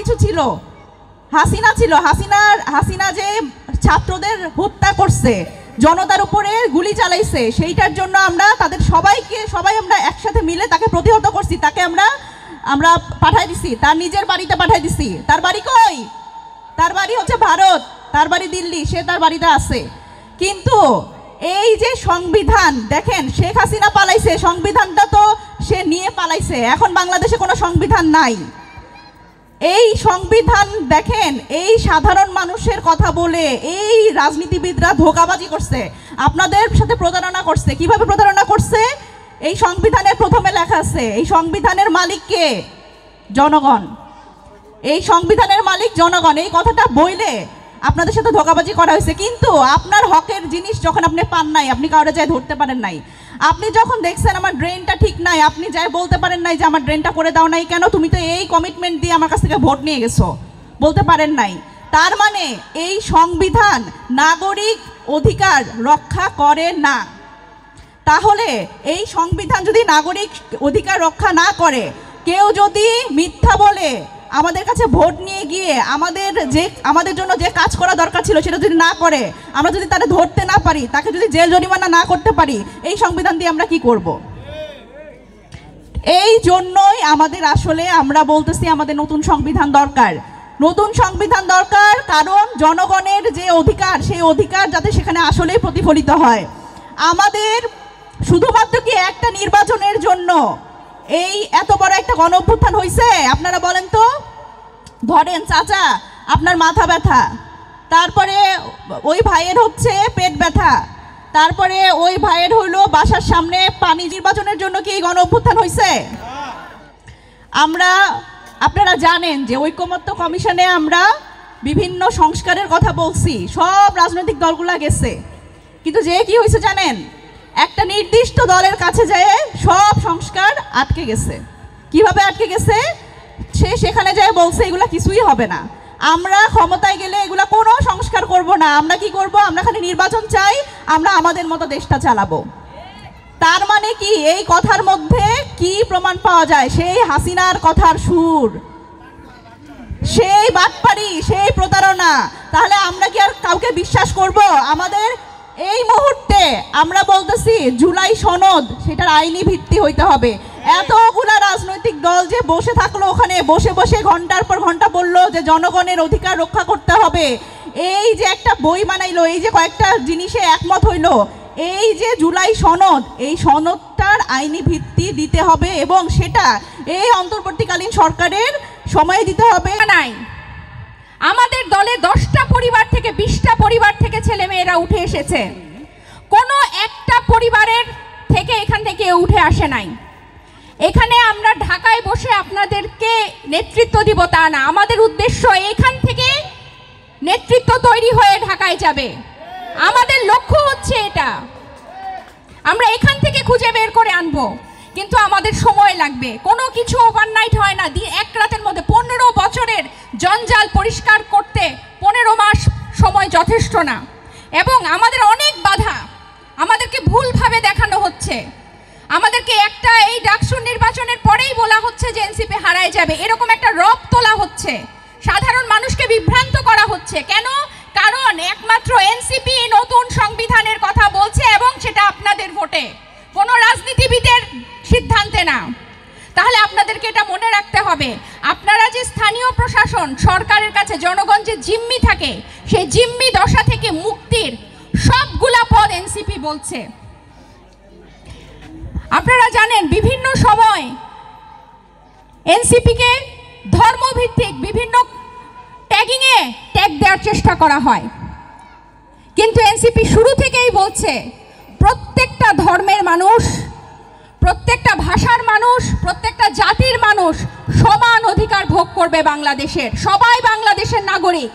কিছু ছিল, হাসিনা ছিল। হাসিনা যে ছাত্রদের হত্যা করছে, জনতার উপরে গুলি চালাইছে, সেইটার জন্য আমরা তাদের সবাই আমরা একসাথে মিলে তাকে প্রতিহত করছি। তাকে আমরা পাঠাই দিছি, তার নিজের বাড়িতে পাঠাই দিছি। তার বাড়ি কই? তার বাড়ি হচ্ছে ভারত, তার বাড়ি দিল্লি, সে তার বাড়িতে আছে। কিন্তু এই যে সংবিধান দেখেন, শেখ হাসিনা পালাইছে, সংবিধানটা তো সে নিয়ে পালাইছে। এখন বাংলাদেশে কোনো সংবিধান নাই। এই সংবিধান দেখেন, এই সাধারণ মানুষের কথা বলে এই রাজনীতিবিদরা ধোঁকাবাজি করছে, আপনাদের সাথে প্রতারণা করছে। কিভাবে প্রতারণা করছে? এই সংবিধানের প্রথমে লেখা আছে, এই সংবিধানের মালিক কে? জনগণ। এই সংবিধানের মালিক জনগণ, এই কথাটা বইলে আপনাদের সাথে ধোঁকাবাজি করা হয়েছে। কিন্তু আপনার হকের জিনিস যখন আপনি পান নাই, আপনি কাউরে যাই ধরতে পারেন নাই। আপনি যখন দেখছেন আমার ড্রেনটা ঠিক নাই, আপনি যাই বলতে পারেন নাই যে আমার ড্রেনটা করে দাও নাই কেন, তুমি তো এই কমিটমেন্ট দিয়ে আমার কাছ থেকে ভোট নিয়ে গেছো, বলতে পারেন নাই। তার মানে এই সংবিধান নাগরিক অধিকার রক্ষা করে না। তাহলে এই সংবিধান যদি নাগরিক অধিকার রক্ষা না করে, কেউ যদি মিথ্যা বলে আমাদের কাছে ভোট নিয়ে গিয়ে আমাদের জন্য যে কাজ করা দরকার ছিল সেটা যদি না করে, আমরা যদি তাকে ধরতে না পারি, তাকে যদি জেল জরিমানা না করতে পারি, এই সংবিধান দিয়ে আমরা কি করব? এই জন্যই আমাদের আসলে আমরা বলতেছি আমাদের নতুন সংবিধান দরকার। নতুন সংবিধান দরকার, কারণ জনগণের যে অধিকার, সেই অধিকার যাতে সেখানে আসলেই প্রতিফলিত হয়। আমাদের শুধুমাত্র কি একটা নির্বাচনের জন্য এই এত বড় একটা গণ অভ্যুত্থান হয়েছে? আপনারা বলেন তো। ধরেন চাচা আপনার মাথা ব্যথা, তারপরে ওই ভাইয়ের হচ্ছে পেট ব্যথা, তারপরে ওই ভাইয়ের হইলো বাসার সামনে পানি। নির্বাচনের জন্য কি এই গণ অভ্যুত্থান হয়েছে? আপনারা জানেন যে ঐকমত্য কমিশনে আমরা বিভিন্ন সংস্কারের কথা বলছি, সব রাজনৈতিক দলগুলা গেছে, কিন্তু যে কি হয়েছে জানেন? একটা নির্দিষ্ট দলের কাছে যেয়ে সব সংস্কার আটকে গেছে। কিভাবে আটকে গেছে? সে সেখানে যেয়ে বলছে এগুলা কিছুই হবে না, আমরা ক্ষমতায় গেলে এগুলা কোনো সংস্কার করব না, আমরা কি করব? আমরা খালি নির্বাচন চাই, আমরা আমাদের মতো দেশটা চালাবো। তার মানে কি এই কথার মধ্যে কি প্রমাণ পাওয়া যায়? সেই হাসিনার কথার সুর, সেই বাটপারি, সেই প্রতারণা। তাহলে আমরা কি আর কাউকে বিশ্বাস করব? আমাদের এই মুহূর্তে আমরা বলতেছি জুলাই সনদ, সেটার আইনি ভিত্তি হইতে হবে। এতগুলা রাজনৈতিক দল যে বসে থাকলো ওখানে, বসে বসে ঘন্টার পর ঘন্টা বললো যে জনগণের অধিকার রক্ষা করতে হবে, এই যে একটা বই বানাইলো, এই যে কয়েকটা জিনিসে একমত হইলো, এই যে জুলাই সনদ, এই সনদটার আইনি ভিত্তি দিতে হবে এবং সেটা এই অন্তর্বর্তীকালীন সরকারের সময় দিতে হবে। নাই, আমাদের দলে 10টা পরিবার থেকে 20টা পরিবার থেকে ছেলে মেয়েরা উঠে এসেছে, কোনো একটা পরিবারের থেকে এখান থেকে উঠে আসে নাই। এখানে আমরা ঢাকায় বসে আপনাদেরকে নেতৃত্ব দিব তা না, আমাদের উদ্দেশ্য এখান থেকে নেতৃত্ব তৈরি হয়ে ঢাকায় যাবে। আমাদের লক্ষ্য হচ্ছে এটা, আমরা এখান থেকে খুঁজে বের করে আনবো, কিন্তু আমাদের সময় লাগবে। কোনো কিছু ওভারনাইট হয় না, এক রাতের মধ্যে 15 বছরের জঞ্জাল পরিষ্কার করতে 15 মাস সময় যথেষ্ট না। এবং আমাদের অনেক বাধা, আমাদেরকে ভুলভাবে দেখানো হচ্ছে, আমাদেরকে একটা এই ডাকসুর নির্বাচনের পরেই বলা হচ্ছে যে এনসিপি হারায় যাবে, এরকম একটা রব তোলা হচ্ছে, সাধারণ মানুষকে বিভ্রান্ত করা হচ্ছে। কেন? কারণ একমাত্র এনসিপি নতুন সংবিধানের কথা বলছে এবং সেটা আপনাদের ভোটে, কোনো রাজনীতিবিদের সিদ্ধান্তে না। তাহলে আপনাদেরকে এটা মনে রাখতে হবে, আপনারা যে স্থানীয় প্রশাসন, সরকারের কাছে জনগণ যে জিম্মি থাকে, সেই জিম্মি দশা থেকে মুক্তির সবগুলা পদ এনসিপি বলছে। আপনারা জানেন বিভিন্ন সময় এনসিপিকে ধর্মভিত্তিক বিভিন্ন ট্যাগিংয়ে ট্যাগ দেওয়ার চেষ্টা করা হয়, কিন্তু এনসিপি শুরু থেকেই বলছে প্রত্যেকটা ধর্মের মানুষ, প্রত্যেকটা ভাষার মানুষ, প্রত্যেকটা জাতির মানুষ সমান অধিকার ভোগ করবে বাংলাদেশের, সবাই বাংলাদেশের নাগরিক।